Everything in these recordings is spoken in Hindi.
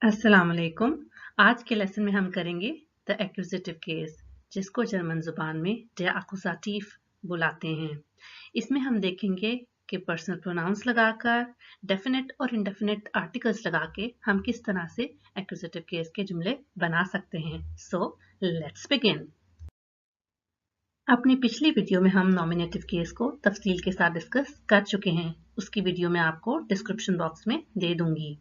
अस्सलाम वालेकुम। आज के लेसन में हम करेंगे द एक्यूजेटिव केस, जिसको जर्मन जुबान में der Akkusativ बुलाते हैं। इसमें हम देखेंगे कि पर्सनल प्रोनाउंस लगाकर डेफिनेट और इंडेफिनेट आर्टिकल्स लगा के हम किस तरह से एक्यूजेटिव केस के जुमले बना सकते हैं। So let's begin. अपनी पिछली वीडियो में हम नॉमिनेटिव केस को तफसील के साथ डिस्कस कर चुके हैं। उसकी वीडियो मैं आपको डिस्क्रिप्शन बॉक्स में दे दूंगी।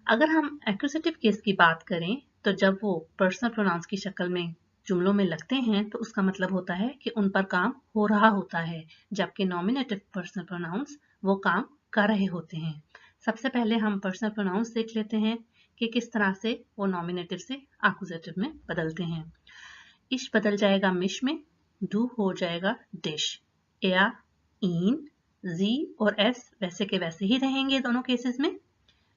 अगर हम एक्यूजेटिव केस की बात करें तो जब वो पर्सनल प्रोनाउंस की शक्ल में जुमलों में लगते हैं तो उसका मतलब होता है कि उन पर काम हो रहा होता है, जबकि नॉमिनेटिव पर्सनल प्रोनाउंस वो काम कर रहे होते हैं। सबसे पहले हम पर्सनल प्रोनाउंस देख लेते हैं कि किस तरह से वो नॉमिनेटिव से एक्यूजेटिव में बदलते हैं। इश बदल जाएगा मिश में, डू हो जाएगा डिश, एया इन, जी और एस वैसे के वैसे ही रहेंगे दोनों केसेस में।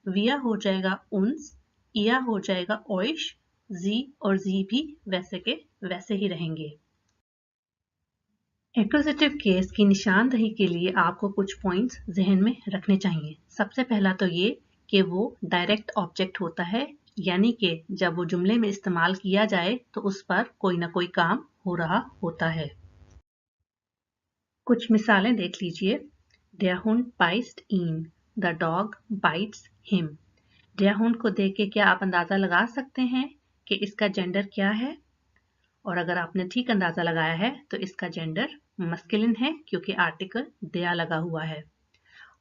विया हो जाएगा उन्स, इया हो जाएगा ओइश, जी और जी भी वैसे के वैसे ही रहेंगे। एक्यूजेटिव केस की निशानदही के लिए आपको कुछ पॉइंट्स जहन में रखने चाहिए। सबसे पहला तो ये कि वो डायरेक्ट ऑब्जेक्ट होता है, यानी कि जब वो जुमले में इस्तेमाल किया जाए तो उस पर कोई ना कोई काम हो रहा होता है। कुछ मिसालें देख लीजिए। Der Hund beißt ihn, the dog bites him। Der Hund को देख के क्या आप अंदाजा लगा सकते हैं कि इसका जेंडर क्या है? और अगर आपने ठीक अंदाजा लगाया है तो इसका जेंडर मस्कुलिन है, क्योंकि आर्टिकल der लगा हुआ है।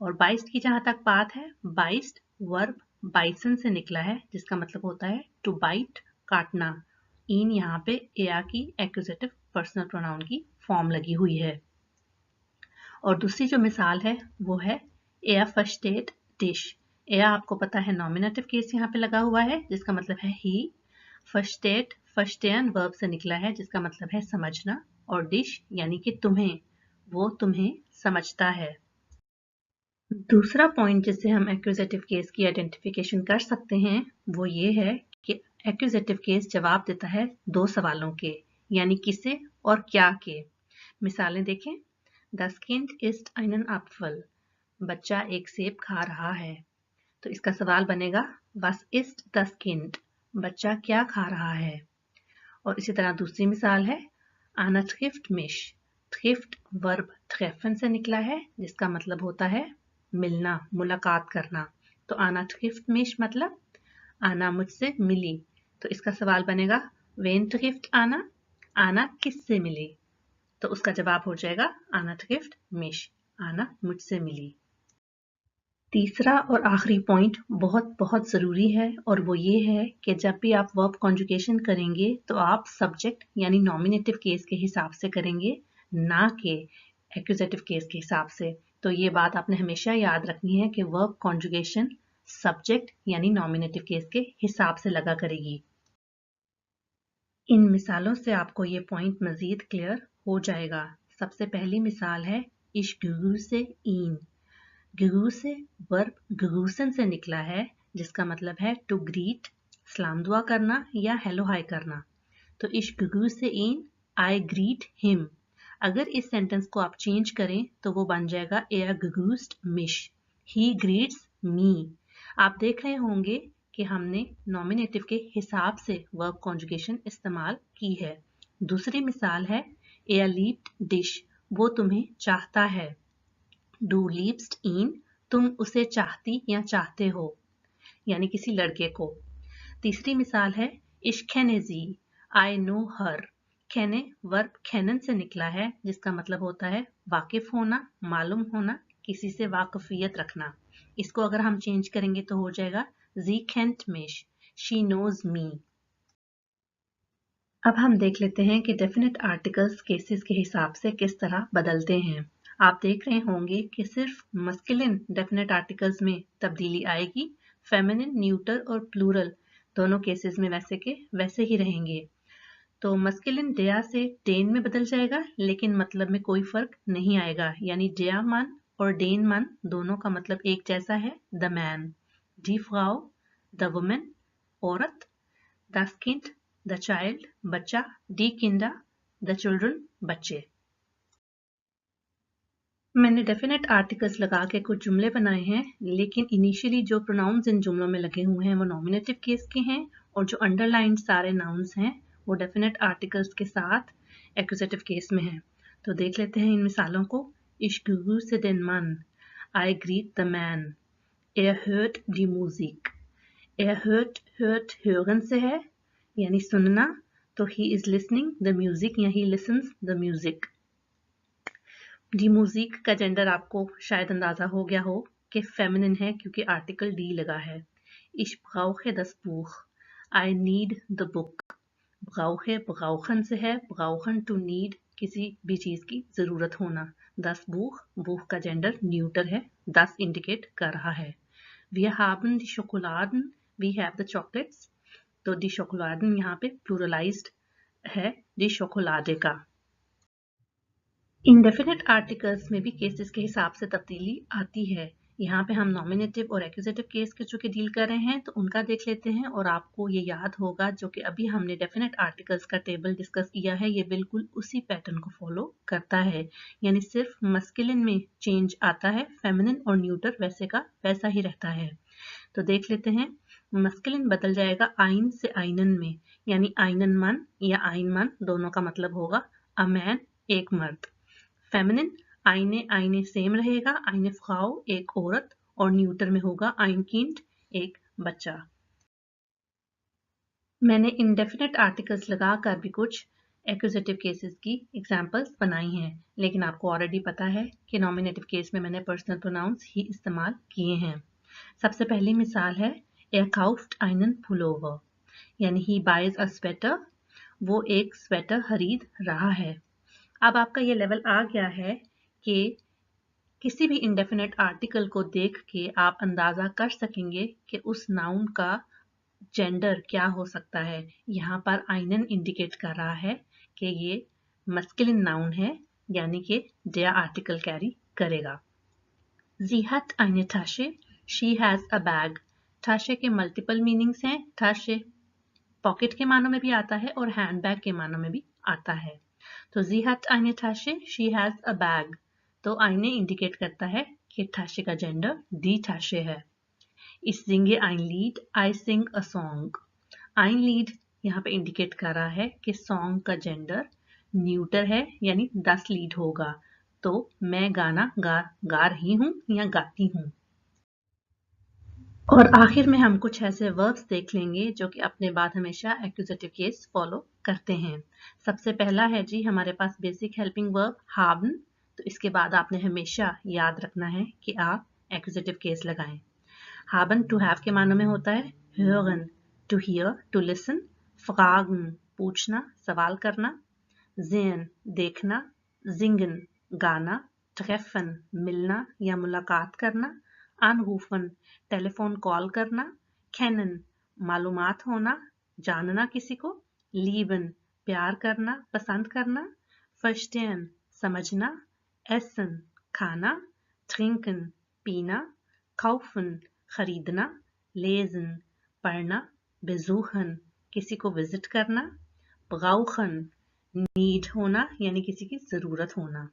और बाइस्ट की जहां तक बात है, बाइस्ट वर्ब बाइसन से निकला है, जिसका मतलब होता है टू बाइट, काटना। इन यहाँ पे एया की एक्यूजेटिव पर्सनल प्रोनाउन की फॉर्म लगी हुई है। और दूसरी जो मिसाल है वो है एया फर्स्टेट डिश। एया आपको पता है नॉमिनेटिव केस यहाँ पे लगा हुआ है, जिसका मतलब है ही। फर्स्टेट फर्स्टेन वर्ब से निकला है, जिसका मतलब है समझना। और डिश यानी कि तुम्हें, वो तुम्हें समझता है। दूसरा पॉइंट जिससे हम एक्यूजेटिव केस की आइडेंटिफिकेशन कर सकते हैं वो ये है कि एक्यूजेटिव केस जवाब देता है दो सवालों के, यानी किसे और क्या के। मिसालें देखें। Das Kind isst einen Apfel। बच्चा एक सेब खा रहा है। तो इसका सवाल बनेगा Was isst das Kind? बच्चा क्या खा रहा है। और इसी तरह दूसरी मिसाल है Anna trifft mich। trifft verb treffen से निकला है, जिसका मतलब होता है मिलना, मुलाकात करना। तो Anna trifft mich मतलब आना मुझसे मिली। तो इसका सवाल बनेगा Wen trifft Anna? आना किससे मिली? तो उसका जवाब हो जाएगा आना ट्रिफ्ट मिश, आना मुझसे मिली। तीसरा और आखिरी पॉइंट बहुत बहुत ज़रूरी है, और वो ये है कि जब भी आप वर्ब कॉन्जुगेशन करेंगे तो आप सब्जेक्ट यानी नॉमिनेटिव केस के हिसाब से करेंगे, ना कि एक्यूजेटिव केस के हिसाब से। तो ये बात आपने हमेशा याद रखनी है कि वर्ब कॉन्जुगेशन सब्जेक्ट यानी नॉमिनेटिव केस के हिसाब से लगा करेगी। इन मिसालों से आपको ये पॉइंट मज़ीद क्लियर हो जाएगा। सबसे पहली मिसाल है Ich grüße ihn। grüße verb grüßen से निकला है, जिसका मतलब है टू ग्रीट, सलाम दुआ करना या हेलो हाय करना। तो Ich grüße ihn, I greet him। अगर इस सेंटेंस को आप चेंज करें तो वो बन जाएगा Er grüßt mich, he greets me। आप देख रहे होंगे कि हमने नॉमिनेटिव के हिसाब से वर्ब कॉन्जुगेशन इस्तेमाल की है। दूसरी मिसाल है Er liebt dich। वो तुम्हें चाहता है। Du liebst ihn, तुम उसे चाहती या चाहते हो, यानी किसी लड़के को। तीसरी मिसाल है Ich kenne sie, I know her। kenne verb kennen से निकला है, जिसका मतलब होता है वाकिफ होना, मालूम होना, किसी से वाकफियत रखना। इसको अगर हम चेंज करेंगे तो हो जाएगा Sie kennt mich, she knows me। अब हम देख लेते हैं कि डेफिनेट आर्टिकल्स केसेस के हिसाब से किस तरह बदलते हैं। आप देख रहे होंगे कि सिर्फ मस्कुलिन डेफिनेट आर्टिकल्स में तब्दीली आएगी, फेमिनिन, न्यूटर और प्लूरल दोनों केसेस में वैसे के वैसे ही रहेंगे। तो मस्कुलिन डेया से डेन में बदल जाएगा, लेकिन मतलब में कोई फर्क नहीं आएगा, यानी डेया मन और डेन मन दोनों का मतलब एक जैसा है, the man. D Frau the women, औरत। das Kind द चाइल्ड, बच्चा। डी किंडा द चिल्ड्रन, बच्चे। मैंने डेफिनेट आर्टिकल्स लगा के कुछ जुमले बनाए हैं, लेकिन इनिशियली जो प्रोनाउंस इन जुमलों में लगे हुए हैं वो नॉमिनेटिव केस के हैं, और जो अंडरलाइन सारे नाउन्स हैं वो डेफिनेट आर्टिकल्स के साथ एक्यूजेटिव केस में हैं। तो देख लेते हैं इन मिसालों को। Ich grüße den Mann. I greet the man. hört die Musik. hört hören से है यानी सुनना, तो he is listening the music या he listens the music. D music का जेंडर आपको शायद अंदाजा हो गया हो कि फेमिनिन है, क्योंकि आर्टिकल डी लगा है। Ich brauche das Buch. I need the book. brauche brauchen से है, brauchen to need किसी भी चीज की जरूरत होना। das Buch का जेंडर न्यूटर है, das इंडिकेट कर रहा है। Wir haben die Schokoladen. We have the chocolates. तो die Schokoladen यहाँ पे प्लूरलाइज्ड है die Schokolade का। इंडेफिनिट आर्टिकल्स में भी केसेस के हिसाब से तब्दीली आती है। यहाँ पे हम नॉमिनेटिव और एक्यूजेटिव केस के चूंकि डील कर रहे हैं तो उनका देख लेते हैं, और आपको ये याद होगा जो कि अभी हमने डेफिनेट आर्टिकल्स का टेबल डिस्कस किया है, ये बिल्कुल उसी पैटर्न को फॉलो करता है, यानी सिर्फ मस्कुलिन में चेंज आता है, फेमिनिन और न्यूटर वैसे का वैसा ही रहता है। तो देख लेते हैं, मस्कुलिन बदल जाएगा आइन से आइनन में, यानी आइनन मन या आइन मन दोनों का मतलब होगा अ मैन, एक मर्द। फेमिनिन आइने आइने सेम रहेगा, आइने फ्राउ एक औरत, और न्यूटर में होगा आइन किंड एक बच्चा। मैंने इंडेफिनेट आर्टिकल्स लगाकर भी कुछ एक्यूजेटिव केसेस की एग्जांपल्स बनाई हैं, लेकिन आपको ऑलरेडी पता है कि नॉमिनेटिव केस में मैंने पर्सनल प्रोनाउंस ही इस्तेमाल किए हैं। सबसे पहली मिसाल है Er kauft einen Pullover, यानी ही बाइज अ स्वेटर, वो एक स्वेटर खरीद रहा है। अब आपका ये लेवल आ गया है कि किसी भी इंडेफिनेट आर्टिकल को देख के आप अंदाजा कर सकेंगे कि उस नाउन का जेंडर क्या हो सकता है। यहाँ पर आइनन इंडिकेट कर रहा है कि ये मस्कुलिन नाउन है, यानी कि der आर्टिकल कैरी करेगा। Sie hat eine Tasche, she has a bag. Tasche के मल्टीपल मीनिंग्स हैं। Tasche पॉकेट के मानों में भी आता है और हैंडबैग के मानों में भी आता है। तो sie hat eine Tasche, she has a bag. तो आइने इंडिकेट करता है कि Tasche का जेंडर die Tasche है। Ich singe ein Lied, I sing a song. ein Lied यहाँ पे इंडिकेट कर रहा है कि सॉन्ग का जेंडर न्यूटर है, यानी das Lied होगा। तो मैं गाना गा रही हूँ या गाती हूँ। और आखिर में हम कुछ ऐसे वर्ब्स देख लेंगे जो कि अपने बाद हमेशा एक्यूजेटिव केस फॉलो करते हैं। सबसे पहला है जी हमारे पास बेसिक हेल्पिंग वर्ब haben। तो इसके बाद आपने हमेशा याद रखना है कि आप एक्यूजेटिव केस लगाएं। haben to have के मानों में होता है hören, to hear, to listen, fragen पूछना, सवाल करना, sehen देखना, singen गाना, treffen मिलना या मुलाकात करना, anrufen टेलीफोन कॉल करना, kennen मालूमात होना, जानना किसी को, lieben प्यार करना, पसंद करना, verstehen समझना, essen खाना, trinken पीना, kaufen खरीदना, lesen पढ़ना, besuchen किसी को विजिट करना, brauchen नीड होना यानी किसी की जरूरत होना।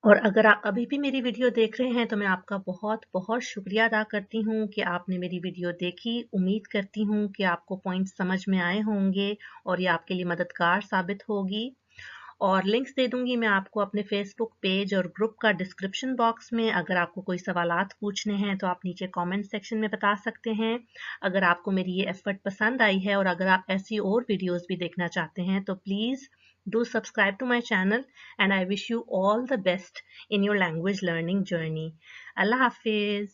और अगर आप अभी भी मेरी वीडियो देख रहे हैं तो मैं आपका बहुत बहुत शुक्रिया अदा करती हूँ कि आपने मेरी वीडियो देखी। उम्मीद करती हूँ कि आपको पॉइंट्स समझ में आए होंगे और ये आपके लिए मददगार साबित होगी। और लिंक्स दे दूंगी मैं आपको अपने फेसबुक पेज और ग्रुप का डिस्क्रिप्शन बॉक्स में। अगर आपको कोई सवालात पूछने हैं तो आप नीचे कमेंट सेक्शन में बता सकते हैं। अगर आपको मेरी ये एफर्ट पसंद आई है और अगर आप ऐसी और वीडियोस भी देखना चाहते हैं तो please do subscribe to my channel, and I wish you all the best in your language learning journey. Allah Hafiz.